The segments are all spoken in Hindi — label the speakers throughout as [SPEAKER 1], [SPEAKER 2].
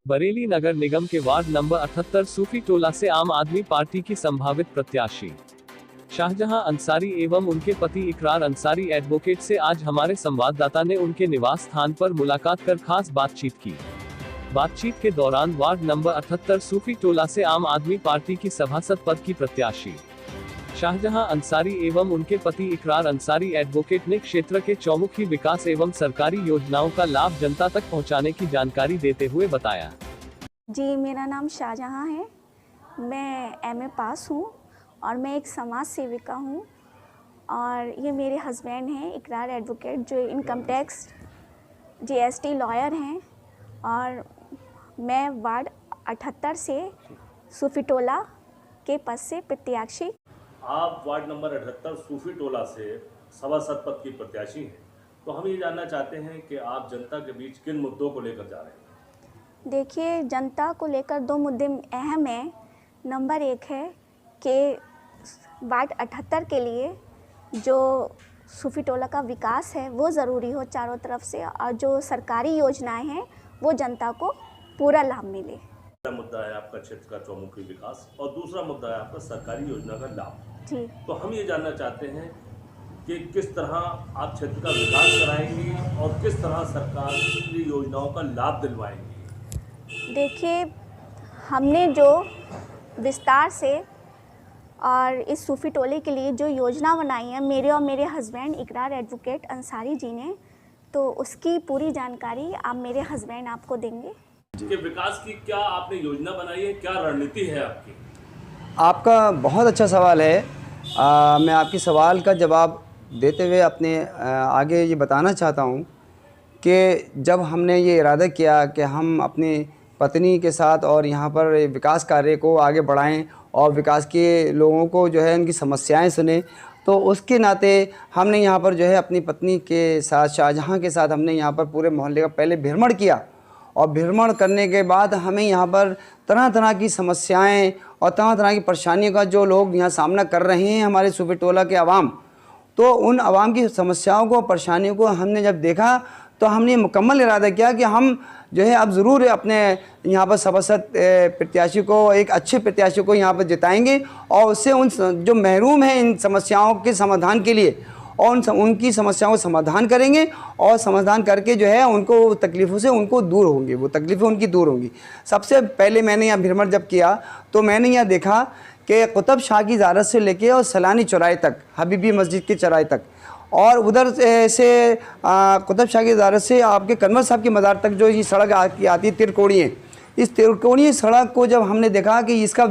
[SPEAKER 1] बरेली नगर निगम के वार्ड नंबर 78 सूफी टोला से आम आदमी पार्टी की संभावित प्रत्याशी शाहजहां अंसारी एवं उनके पति इकरार अंसारी एडवोकेट से आज हमारे संवाददाता ने उनके निवास स्थान पर मुलाकात कर खास बातचीत की। बातचीत के दौरान वार्ड नंबर 78 सूफी टोला से आम आदमी पार्टी की सभासद पद की प्रत्याशी शाहजहां अंसारी एवं उनके पति इकरार अंसारी एडवोकेट ने क्षेत्र के चौमुखी विकास एवं सरकारी योजनाओं का लाभ जनता तक पहुंचाने की जानकारी देते हुए बताया।
[SPEAKER 2] जी, मेरा नाम शाहजहां है। मैं एमए पास हूं और मैं एक समाज सेविका हूं और ये मेरे हस्बैंड हैं इकरार एडवोकेट, जो इनकम टैक्स जीएसटी लॉयर हैं। और मैं वार्ड 78 से सूफी टोला के पद से प्रत्याशी।
[SPEAKER 3] आप वार्ड नंबर 78 सूफी टोला से सभासद पद की प्रत्याशी हैं, तो हम ये जानना चाहते हैं कि आप जनता के बीच किन मुद्दों को लेकर जा रहे हैं।
[SPEAKER 2] देखिए, जनता को लेकर दो मुद्दे अहम हैं। नंबर 1 है कि वार्ड 78 के लिए जो सूफी टोला का विकास है वो ज़रूरी हो चारों तरफ से, और जो सरकारी योजनाएं हैं वो जनता को पूरा लाभ मिले।
[SPEAKER 3] पहला मुद्दा है आपका क्षेत्र का चौमुखी विकास और दूसरा मुद्दा है आपका सरकारी योजना का लाभ।
[SPEAKER 2] जी,
[SPEAKER 3] तो हम ये जानना चाहते हैं कि किस तरह आप क्षेत्र का विकास कराएंगी और किस तरह सरकार की योजनाओं का लाभ दिलवाएंगी।
[SPEAKER 2] देखिए, हमने जो विस्तार से और इस सूफी टोले के लिए जो योजना बनाई है मेरे और मेरे हस्बैंड इकरार एडवोकेट अंसारी जी ने, तो उसकी पूरी जानकारी आप मेरे हस्बैंड आपको देंगे।
[SPEAKER 3] कि विकास की क्या आपने योजना बनाई है, क्या रणनीति है आपकी?
[SPEAKER 4] आपका बहुत अच्छा सवाल है। मैं आपकी सवाल का जवाब देते हुए अपने आगे ये बताना चाहता हूँ कि जब हमने ये इरादा किया कि हम अपनी पत्नी के साथ और यहाँ पर विकास कार्य को आगे बढ़ाएं और विकास के लोगों को जो है उनकी समस्याएं सुने, तो उसके नाते हमने यहाँ पर जो है अपनी पत्नी के साथ शाहजहां के साथ हमने यहाँ पर पूरे मोहल्ले का पहले भ्रमण किया। और भ्रमण करने के बाद हमें यहाँ पर तरह तरह की समस्याएं और तरह तरह की परेशानियों का जो लोग यहाँ सामना कर रहे हैं हमारे सूफी टोला के आवाम, तो उन आवाम की समस्याओं को परेशानियों को हमने जब देखा तो हमने मुकम्मल इरादा किया कि हम जो है अब ज़रूर अपने यहाँ पर सभासद प्रत्याशी को, एक अच्छे प्रत्याशी को यहाँ पर जिताएंगे और उससे उन जो महरूम हैं इन समस्याओं के समाधान के लिए और उनकी समस्याओं का समाधान करेंगे और समाधान करके जो है उनको तकलीफ़ों से उनको दूर होंगे, वो तकलीफ़ें उनकी दूर होंगी। सबसे पहले मैंने यहाँ भ्रमण जब किया तो मैंने यहाँ देखा कि कुतुब शाह की ज़ारत से लेके और सलानी चौराहे तक, हबीबी मस्जिद के चौराहे तक, और उधर से कुतुब शाह की ज़ारत से आपके कन्वर साहब की मज़ार तक जो ये सड़क आती है तिरकोड़िए, इस तिरकोणीय सड़क को जब हमने देखा कि इसका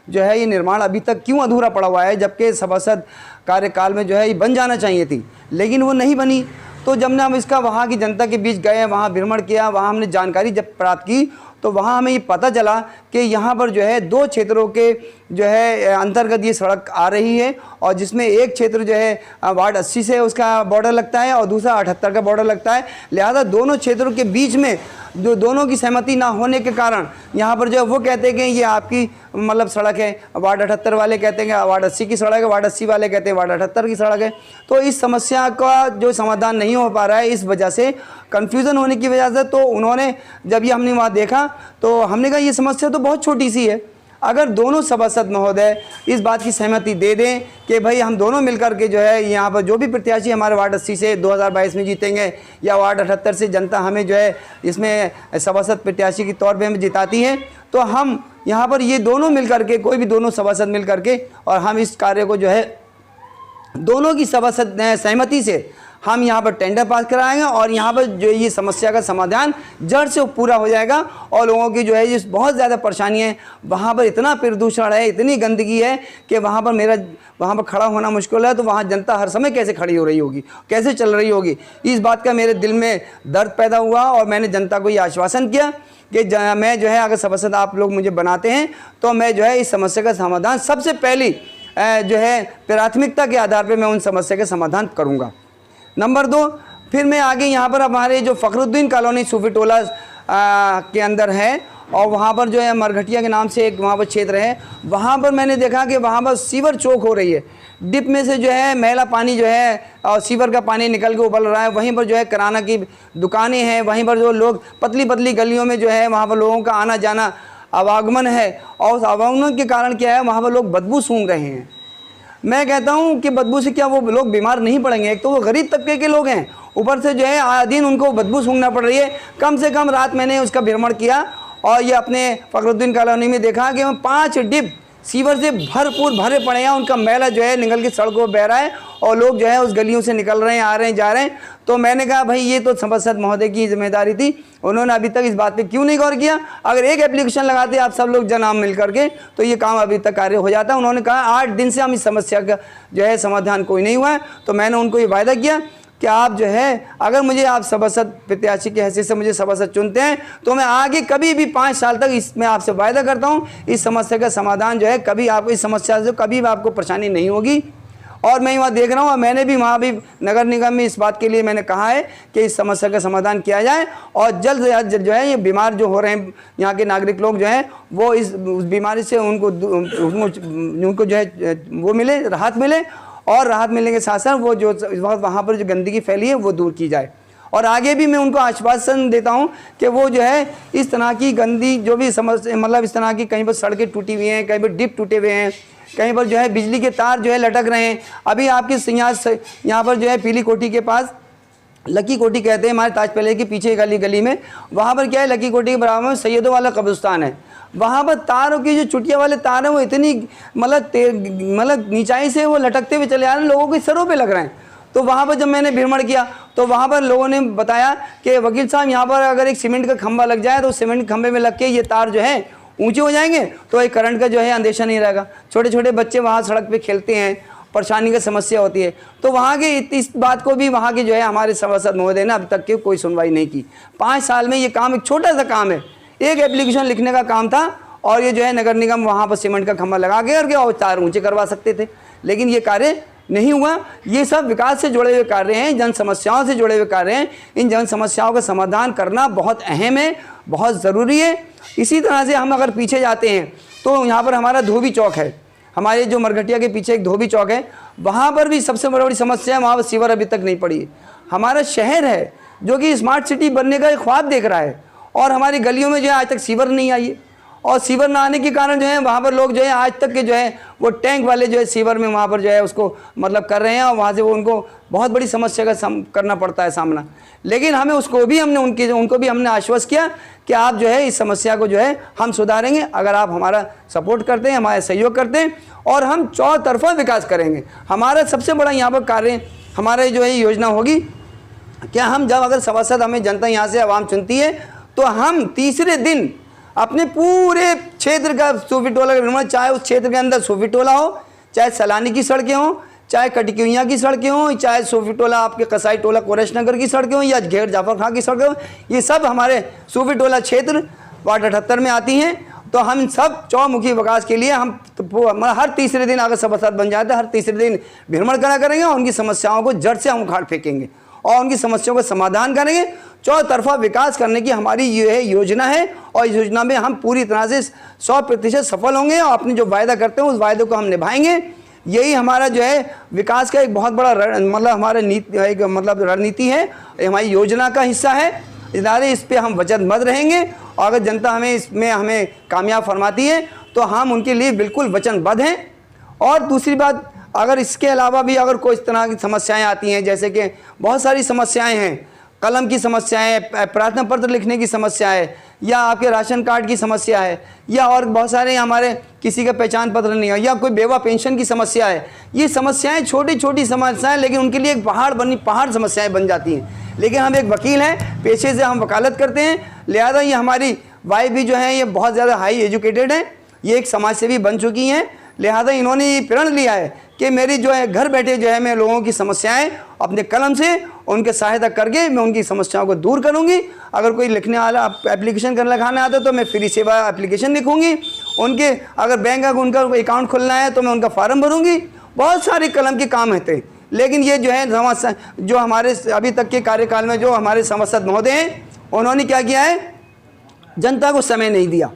[SPEAKER 4] जो है ये निर्माण अभी तक क्यों अधूरा पड़ा हुआ है, जबकि सभासद कार्यकाल में जो है ये बन जाना चाहिए थी, लेकिन वो नहीं बनी। तो जब हम इसका वहाँ की जनता के बीच गए, वहाँ भ्रमण किया, वहाँ हमने जानकारी जब प्राप्त की तो वहाँ हमें ये पता चला कि यहाँ पर जो है 2 क्षेत्रों के जो है अंतर्गत ये सड़क आ रही है, और जिसमें एक क्षेत्र जो है वार्ड 80 से उसका बॉर्डर लगता है और दूसरा 78 का बॉर्डर लगता है। लिहाजा दोनों क्षेत्रों के बीच में जो दोनों की सहमति ना होने के कारण यहाँ पर जो है वो कहते हैं कि ये आपकी मतलब सड़क है, वार्ड 78 वाले कहते हैं कि वार्ड 80 की सड़क है, वार्ड 80 वाले कहते हैं वार्ड 78 की सड़क है। तो इस समस्या का जो समाधान नहीं हो पा रहा है, इस वजह से कन्फ्यूज़न होने की वजह से, तो उन्होंने जब ये हमने वहाँ देखा तो हमने कहा ये समस्या तो बहुत छोटी सी है, अगर दोनों सभासद महोदय इस बात की सहमति दे दें कि भाई हम दोनों मिलकर के जो है यहाँ पर जो भी प्रत्याशी हमारे वार्ड 80 से 2022 में जीतेंगे या वार्ड 78 से जनता हमें जो है इसमें सभासद प्रत्याशी के तौर पे हमें जिताती है, तो हम यहाँ पर ये दोनों मिलकर के, कोई भी दोनों सभासद मिलकर के, और हम इस कार्य को जो है दोनों की सभासद सहमति से हम यहाँ पर टेंडर पास कराएंगे और यहाँ पर जो ये समस्या का समाधान जड़ से पूरा हो जाएगा। और लोगों की जो है ये बहुत ज़्यादा परेशानी है, वहाँ पर इतना प्रदूषण है, इतनी गंदगी है कि वहाँ पर खड़ा होना मुश्किल है। तो वहाँ जनता हर समय कैसे खड़ी हो रही होगी, कैसे चल रही होगी, इस बात का मेरे दिल में दर्द पैदा हुआ। और मैंने जनता को ये आश्वासन किया कि मैं जो है अगर सभासद आप लोग मुझे बनाते हैं तो मैं जो है इस समस्या का समाधान सबसे पहली जो है प्राथमिकता के आधार पर मैं उन समस्या का समाधान करूँगा। नंबर 2, फिर मैं आगे यहाँ पर हमारे जो फ़खरुद्दीन कॉलोनी सूफी टोला के अंदर है और वहाँ पर जो है मरघटिया के नाम से एक वहाँ पर क्षेत्र है, वहाँ पर मैंने देखा कि वहाँ पर सीवर चोक हो रही है। डिप में से जो है मैला पानी जो है और सीवर का पानी निकल के उबल रहा है। वहीं पर जो है किराना की दुकानें हैं, वहीं पर जो लोग पतली पतली गलियों में जो है वहाँ पर लोगों का आना जाना आवागमन है, और उस आवागमन के कारण क्या है, वहाँ पर लोग बदबू सूंघ रहे हैं। मैं कहता हूँ कि बदबू से क्या वो लोग बीमार नहीं पड़ेंगे? एक तो वो गरीब तबके के लोग हैं, ऊपर से जो है आए दिन उनको बदबू सूंघना पड़ रही है। कम से कम रात मैंने उसका भ्रमण किया और ये अपने फखरुद्दीन कॉलोनी में देखा कि 5 डिप सीवर से भरपूर भरे पड़े हैं। उनका मैला जो है निकल के सड़कों पर बह रहा है और लोग जो है उस गलियों से निकल रहे हैं, आ रहे हैं, जा रहे हैं। तो मैंने कहा भाई ये तो सभासद महोदय की जिम्मेदारी थी, उन्होंने अभी तक इस बात पे क्यों नहीं गौर किया? अगर एक एप्लीकेशन लगाते आप सब लोग जनाब मिल करके तो ये काम अभी तक कार्य हो जाता। उन्होंने कहा 8 दिन से हम इस समस्या का जो है समाधान कोई नहीं हुआ है। तो मैंने उनको ये वायदा किया कि आप जो है अगर मुझे आप सभासद प्रत्याशी की हैसियत से मुझे सभासद चुनते हैं तो मैं आगे कभी भी 5 साल तक इसमें आपसे वायदा करता हूं इस समस्या का समाधान जो है कभी आपको इस समस्या से कभी भी आपको परेशानी नहीं होगी। और मैं वहाँ देख रहा हूँ, मैंने भी वहाँ भी नगर निगम में इस बात के लिए मैंने कहा है कि इस समस्या का समाधान किया जाए और जल्द से जल्द जो है ये बीमार जो हो रहे हैं यहाँ के नागरिक लोग जो हैं वो उस बीमारी से उनको जो है वो मिले, राहत मिले, और राहत मिलने के साथ साथ वो जो वहाँ पर जो गंदगी फैली है वो दूर की जाए। और आगे भी मैं उनको आश्वासन देता हूँ कि वो जो है इस तरह की गंदी जो भी समस्या मतलब इस तरह की कहीं पर सड़कें टूटी हुई हैं, कहीं पर डिप टूटे हुए हैं, कहीं पर जो है बिजली के तार जो है लटक रहे हैं। अभी आपके यहाँ पर जो है पीली कोठी के पास लकी कोठी कहते हैं हमारे ताज पैलेस के पीछे गली में, वहाँ पर क्या है लकी कोठी के बराबर में सैयदों वाला कब्रिस्तान है। वहाँ पर तारों की जो चुटिया वाले तार हैं वो इतनी मतलब नीचाई से वो लटकते हुए चले आ रहे हैं, लोगों के सरों पे लग रहे हैं। तो वहाँ पर जब मैंने भ्रमण किया तो वहाँ पर लोगों ने बताया कि वकील साहब यहाँ पर अगर एक सीमेंट का खंभा लग जाए तो सीमेंट खंभे में लग के ये तार जो है ऊँचे हो जाएंगे तो एक करंट का जो है अंदेशा नहीं रहेगा। छोटे छोटे बच्चे वहाँ सड़क पर खेलते हैं, परेशानी की समस्या होती है। तो वहाँ के इस बात को भी वहाँ के जो है हमारे सभासद महोदय ने अब तक के कोई सुनवाई नहीं की। 5 साल में ये काम एक छोटा सा काम है, एक एप्लीकेशन लिखने का काम था और ये जो है नगर निगम वहाँ पर सीमेंट का खंभा लगा के करके और तार ऊंचे करवा सकते थे, लेकिन ये कार्य नहीं हुआ। ये सब विकास से जुड़े हुए कार्य हैं, जन समस्याओं से जुड़े हुए कार्य हैं। इन जन समस्याओं का समाधान करना बहुत अहम है, बहुत ज़रूरी है। इसी तरह से हम अगर पीछे जाते हैं तो यहाँ पर हमारा धोबी चौक है, हमारे जो मरघटिया के पीछे एक धोबी चौक है, वहाँ पर भी सबसे बड़ी समस्या है, वहाँ पर सीवर अभी तक नहीं पड़ी। हमारा शहर है जो कि स्मार्ट सिटी बनने का एक ख्वाब देख रहा है और हमारी गलियों में जो है आज तक सीवर नहीं आई है। और सीवर ना आने के कारण जो है वहाँ पर लोग जो है आज तक के जो है वो टैंक वाले जो है सीवर में वहाँ पर जो है उसको मतलब कर रहे हैं और वहाँ से वो उनको बहुत बड़ी समस्या का करना पड़ता है सामना। लेकिन हमें उनको भी हमने आश्वस्त किया कि आप जो है इस समस्या को जो है हम सुधारेंगे अगर आप हमारा सपोर्ट करते हैं, हमारा सहयोग करते हैं और हम चौतरफा विकास करेंगे। हमारा सबसे बड़ा यहाँ पर कार्य हमारे जो है योजना होगी क्या, हम जब अगर सभासद हमें जनता यहाँ से आवाम चुनती है तो हम तीसरे दिन अपने पूरे क्षेत्र का सूफी टोला का भ्रमण, चाहे उस क्षेत्र के अंदर सूफी टोला हो, चाहे सलानी की सड़कें हों, चाहे कटकिया की सड़कें हों, चाहे सूफी टोला आपके कसाई टोला कोरेश नगर की सड़कें हों या घेर जाफर खां की सड़कें हों, ये सब हमारे सूफी टोला क्षेत्र वार्ड 78 में आती हैं। तो हम सब चौमुखी विकास के लिए हम हर तीसरे दिन अगर सभासद बन जाते हर तीसरे दिन भ्रमण करा करेंगे और उनकी समस्याओं को जड़ से हम उखाड़ फेंकेंगे और उनकी समस्याओं का समाधान करेंगे। चौतरफा विकास करने की हमारी ये योजना है और इस योजना में हम पूरी तरह से 100% सफल होंगे और अपने जो वायदा करते हैं उस वायदे को हम निभाएंगे। यही हमारा जो है विकास का एक बहुत बड़ा मतलब हमारा एक मतलब रणनीति है, हमारी योजना का हिस्सा है। इसलिए इस पर हम वचनबद्ध रहेंगे और अगर जनता हमें कामयाब फरमाती है तो हम उनके लिए बिल्कुल वचनबद्ध हैं। और दूसरी बात, अगर इसके अलावा भी अगर कोई इस तरह की समस्याएं आती हैं, जैसे कि बहुत सारी समस्याएं हैं, कलम की समस्याएं, प्रार्थना पत्र लिखने की समस्या है, या आपके राशन कार्ड की समस्या है, या और बहुत सारे हमारे किसी का पहचान पत्र नहीं है, या कोई बेवा पेंशन की समस्या है। ये समस्याएं छोटी छोटी समस्याएं, लेकिन उनके लिए एक पहाड़ समस्याएं बन जाती हैं। लेकिन हम एक वकील हैं, पेशे से हम वकालत करते हैं, लिहाजा ये हमारी वाइफ भी जो है ये बहुत ज़्यादा हाई एजुकेटेड है, ये एक समाज सेवी बन चुकी हैं। लिहाजा इन्होंने ये प्रण लिया है कि मेरी जो है घर बैठे जो है मैं लोगों की समस्याएं अपने कलम से उनके सहायता करके मैं उनकी समस्याओं को दूर करूंगी। अगर कोई लिखने वाला एप्लीकेशन करने लगाने आता है तो मैं फ्री सेवा एप्लीकेशन लिखूंगी। उनके अगर बैंक का उनका अकाउंट खोलना है तो मैं उनका फार्म भरूंगी। बहुत सारे कलम के काम होते। लेकिन ये जो है जो हमारे अभी तक के कार्यकाल में जो हमारे सभासद महोदय हैं उन्होंने क्या किया है, जनता को समय नहीं दिया।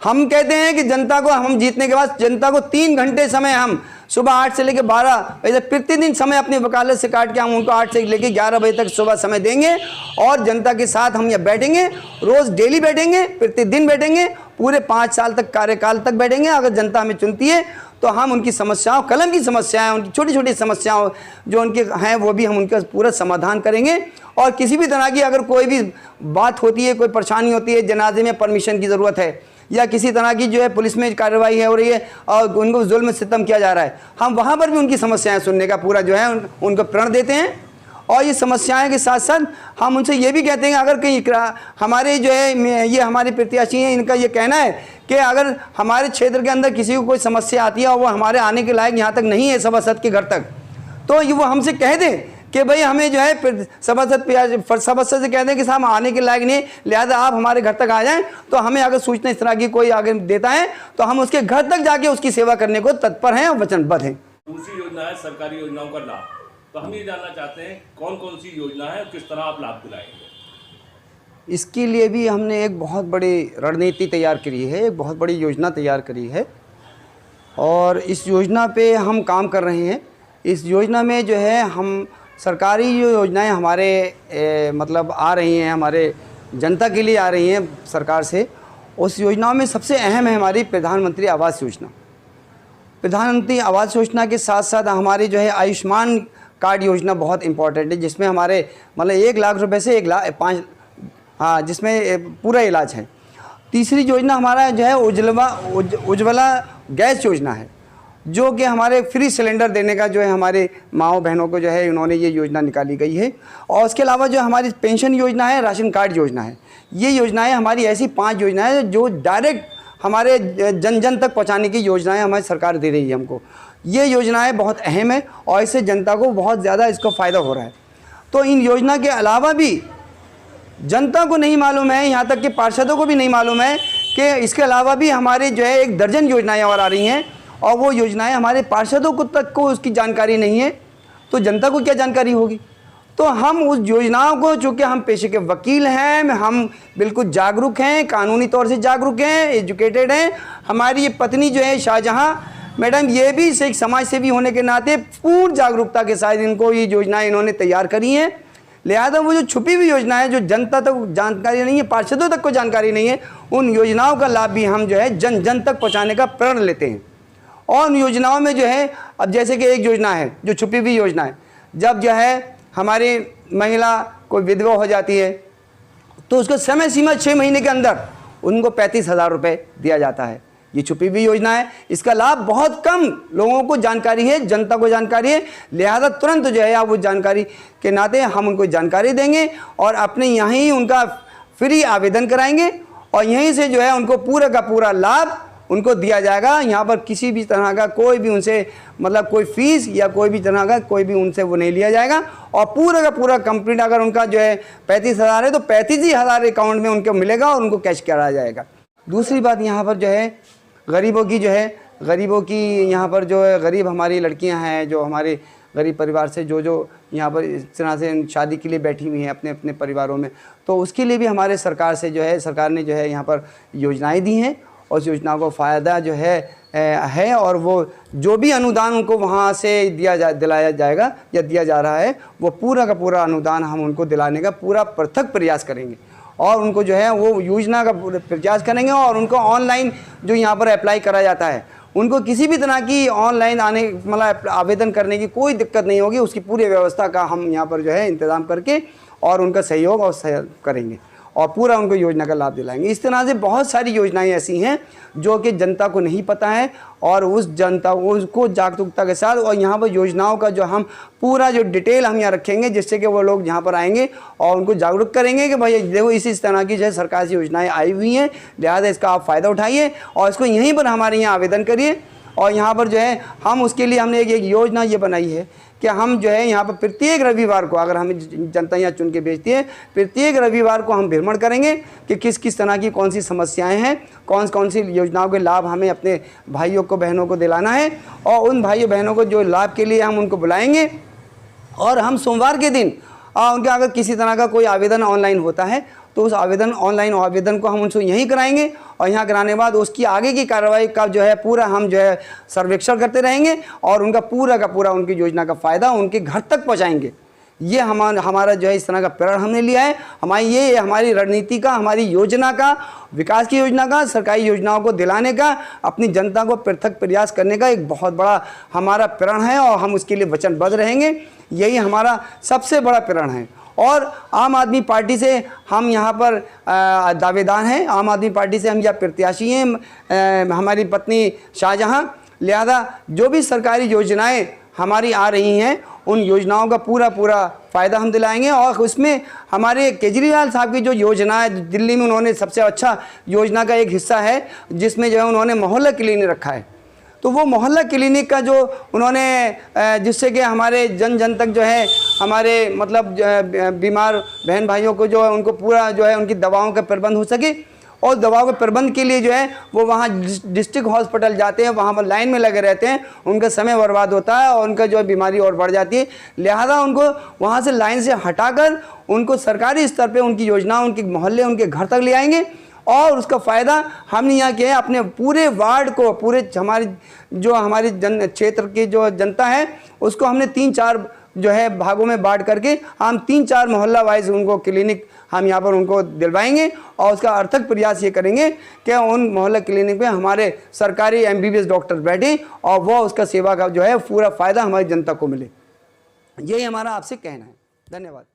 [SPEAKER 4] हम कहते हैं कि जनता को, हम जीतने के बाद जनता को 3 घंटे समय, हम सुबह 8 से लेकर 12 बजे प्रतिदिन समय अपनी वकालत से काट के हम उनको 8 से लेकर 11 बजे तक सुबह समय देंगे और जनता के साथ हम यहाँ बैठेंगे, रोज़ डेली बैठेंगे, प्रतिदिन बैठेंगे, पूरे 5 साल तक कार्यकाल तक बैठेंगे। अगर जनता हमें चुनती है तो हम उनकी समस्याओं, कलम की समस्याएं, उनकी छोटी छोटी समस्याओं जो उनके हैं वो भी हम उनका पूरा समाधान करेंगे। और किसी भी तरह की अगर कोई भी बात होती है, कोई परेशानी होती है, जनाजे में परमिशन की ज़रूरत है या किसी तरह की जो है पुलिस में कार्रवाई हो रही है और उनको जुल्म सितम किया जा रहा है, हम वहाँ पर भी उनकी समस्याएं सुनने का पूरा जो है उनको प्रण देते हैं। और ये समस्याएं के साथ साथ हम उनसे ये भी कहते हैं अगर कहीं हमारे जो है ये हमारे प्रत्याशी हैं, इनका ये कहना है कि अगर हमारे क्षेत्र के अंदर किसी को कोई समस्या आती है और वो हमारे आने के लायक यहाँ तक नहीं है सभासद के घर तक, तो ये वो हमसे कह दें कि भाई हमें जो है सभासद से कह दें कि साहब आने के लायक नहीं, लिहाजा आप हमारे घर तक आ जाएं। तो हमें अगर सूचना इस तरह की कोई आगे देता है तो हम उसके घर तक जाके उसकी सेवा करने को तत्पर हैं और वचनबद्ध हैं।
[SPEAKER 3] दूसरी योजना है सरकारी योजनाओं का लाभ, तो हम ये जानना चाहते हैं कौन कौन सी योजना है और किस तरह आप लाभ दिलाएंगे।
[SPEAKER 4] इसके लिए भी हमने एक बहुत बड़ी रणनीति तैयार करी है, एक बहुत बड़ी योजना तैयार करी है और इस योजना पे हम काम कर रहे हैं। इस योजना में जो है हम सरकारी जो योजनाएं हमारे मतलब आ रही हैं, हमारे जनता के लिए आ रही हैं सरकार से, उस योजनाओं में सबसे अहम है हमारी प्रधानमंत्री आवास योजना। प्रधानमंत्री आवास योजना के साथ साथ हमारी जो है आयुष्मान कार्ड योजना बहुत इम्पॉर्टेंट है, जिसमें हमारे मतलब 1 लाख रुपए से 1 लाख 5, हाँ, जिसमें पूरा इलाज है। तीसरी योजना हमारा जो है उज्ज्वला गैस योजना है, जो कि हमारे फ्री सिलेंडर देने का जो है हमारे माँओं बहनों को जो है उन्होंने ये योजना निकाली गई है। और उसके अलावा जो हमारी पेंशन योजना है, राशन कार्ड योजना है, ये योजनाएं हमारी ऐसी 5 योजनाएं जो डायरेक्ट हमारे जन जन तक पहुंचाने की योजनाएं हमारी सरकार दे रही है हमको। ये योजनाएं बहुत अहम है और इससे जनता को बहुत ज़्यादा इसका फ़ायदा हो रहा है। तो इन योजना के अलावा भी जनता को नहीं मालूम है, यहाँ तक कि पार्षदों को भी नहीं मालूम है कि इसके अलावा भी हमारे जो है 1 दर्जन योजनाएं और आ रही हैं और वो योजनाएं हमारे पार्षदों को तक को उसकी जानकारी नहीं है, तो जनता को क्या जानकारी होगी। तो हम उस योजनाओं को, चूँकि हम पेशे के वकील हैं, हम बिल्कुल जागरूक हैं, कानूनी तौर से जागरूक हैं, एजुकेटेड हैं। हमारी ये पत्नी जो है शाहजहां मैडम, ये भी एक समाज सेवी होने के नाते पूर्ण जागरूकता के साथ इनको ये योजनाएं इन्होंने तैयार करी हैं। लिहाजा वो जो छुपी हुई योजनाएं जो जनता तक जानकारी नहीं है, पार्षदों तक को जानकारी नहीं है, उन योजनाओं का लाभ भी हम जो है जन जन तक पहुँचाने का प्रण लेते हैं। और उन योजनाओं में जो है, अब जैसे कि एक योजना है जो छुपी हुई योजना है, जब जो है हमारी महिला कोई विधवा हो जाती है तो उसको समय सीमा 6 महीने के अंदर उनको 35,000 रुपये दिया जाता है। ये छुपी हुई योजना है, इसका लाभ बहुत कम लोगों को जानकारी है, जनता को जानकारी है। लिहाजा तुरंत जो है वो जानकारी के नाते हम उनको जानकारी देंगे और अपने यहाँ ही उनका फ्री आवेदन कराएंगे और यहीं से जो है उनको पूरा का पूरा लाभ उनको दिया जाएगा। यहाँ पर किसी भी तरह का कोई भी उनसे मतलब कोई फीस या कोई भी तरह का कोई भी उनसे वो नहीं लिया जाएगा और पूरा का पूरा कंप्लीट अगर उनका जो है 35,000 है तो 35,000 अकाउंट में उनको मिलेगा और उनको कैश कराया जाएगा। दूसरी बात यहाँ पर जो है गरीबों की जो है, गरीबों की यहाँ पर जो है गरीब हमारी लड़कियाँ हैं जो हमारे गरीब परिवार से जो यहाँ पर इस तरह से शादी के लिए बैठी हुई हैं अपने अपने परिवारों में, तो उसके लिए भी हमारे सरकार से जो है सरकार ने जो है यहाँ पर योजनाएं दी हैं और उस योजनाओं को फ़ायदा जो है और वो जो भी अनुदान उनको वहाँ से दिलाया जाएगा या दिया जा रहा है वो पूरा का पूरा अनुदान हम उनको दिलाने का पूरा पृथक प्रयास करेंगे और उनको जो है वो योजना का प्रयास करेंगे। और उनको ऑनलाइन जो यहाँ पर अप्लाई करा जाता है उनको किसी भी तरह की ऑनलाइन आने मतलब आवेदन करने की कोई दिक्कत नहीं होगी, उसकी पूरी व्यवस्था का हम यहाँ पर जो है इंतज़ाम करके और उनका सहयोग और करेंगे और पूरा उनको योजना का लाभ दिलाएंगे। इस तरह से बहुत सारी योजनाएं ऐसी हैं जो कि जनता को नहीं पता है और उस जनता उसको जागरूकता के साथ और यहाँ पर योजनाओं का जो हम पूरा जो डिटेल हम यहाँ रखेंगे जिससे कि वो लोग यहाँ पर आएंगे और उनको जागरूक करेंगे कि भाई देखो इस तरह की जो है सरकार की योजनाएं आई हुई हैं, लिहाजा इसका आप फ़ायदा उठाइए और इसको यहीं पर हमारे यहाँ आवेदन करिए। और यहाँ पर जो है हम उसके लिए हमने एक योजना ये बनाई है कि हम जो है यहाँ पर प्रत्येक रविवार को, अगर हमें जनता यहाँ चुन के भेजती है, प्रत्येक रविवार को हम भ्रमण करेंगे कि किस किस तरह की कौन सी समस्याएं हैं, कौन सी योजनाओं के लाभ हमें अपने भाइयों को बहनों को दिलाना है और उन भाइयों बहनों को जो लाभ के लिए हम उनको बुलाएंगे। और हम सोमवार के दिन उनका अगर किसी तरह का कोई आवेदन ऑनलाइन होता है तो उस ऑनलाइन आवेदन को हम उनसे यहीं कराएंगे, और यहाँ कराने के बाद उसकी आगे की कार्रवाई का जो है पूरा हम जो है सर्वेक्षण करते रहेंगे और उनका पूरा का पूरा उनकी योजना का फ़ायदा उनके घर तक पहुँचाएंगे। ये हमारा जो है इस तरह का प्रण हमने लिया है। हमारी रणनीति का, हमारी योजना का, विकास की योजना का, सरकारी योजनाओं को दिलाने का, अपनी जनता को पृथक प्रयास करने का एक बहुत बड़ा हमारा प्रण है और हम उसके लिए वचनबद्ध रहेंगे। यही हमारा सबसे बड़ा प्रण है। और आम आदमी पार्टी से हम यहाँ पर दावेदार हैं, आम आदमी पार्टी से हम यहाँ प्रत्याशी हैं, हमारी पत्नी शाहजहां। लिहाजा जो भी सरकारी योजनाएं हमारी आ रही हैं उन योजनाओं का पूरा फ़ायदा हम दिलाएंगे। और उसमें हमारे केजरीवाल साहब की जो योजना है, दिल्ली में उन्होंने सबसे अच्छा योजना का एक हिस्सा है जिसमें जो है उन्होंने मोहल्ला क्लिनिक रखा है। तो वो मोहल्ला क्लिनिक का जो उन्होंने जिससे कि हमारे जन तक जो है हमारे मतलब बीमार बहन भाइयों को जो है उनको पूरा जो है उनकी दवाओं का प्रबंध हो सके, और दवाओं के प्रबंध के लिए जो है वो वहाँ डिस्ट्रिक्ट हॉस्पिटल जाते हैं, वहाँ पर लाइन में लगे रहते हैं, उनका समय बर्बाद होता है और उनका जो है बीमारी और बढ़ जाती है। लिहाजा उनको वहाँ से लाइन से हटाकर उनको सरकारी स्तर पे उनकी योजना उनके मोहल्ले उनके घर तक ले आएंगे, और उसका फ़ायदा हमने यहाँ किया है अपने पूरे वार्ड को, पूरे हमारी क्षेत्र की जो जनता है उसको हमने 3-4 जो है भागों में बांट करके हम 3-4 मोहल्ला वाइज उनको क्लिनिक हम यहाँ पर उनको दिलवाएंगे, और उसका अर्थक प्रयास ये करेंगे कि उन मोहल्ला क्लिनिक में हमारे सरकारी MBBS डॉक्टर बैठें और वो उसका सेवा का जो है पूरा फ़ायदा हमारी जनता को मिले। यही हमारा आपसे कहना है। धन्यवाद।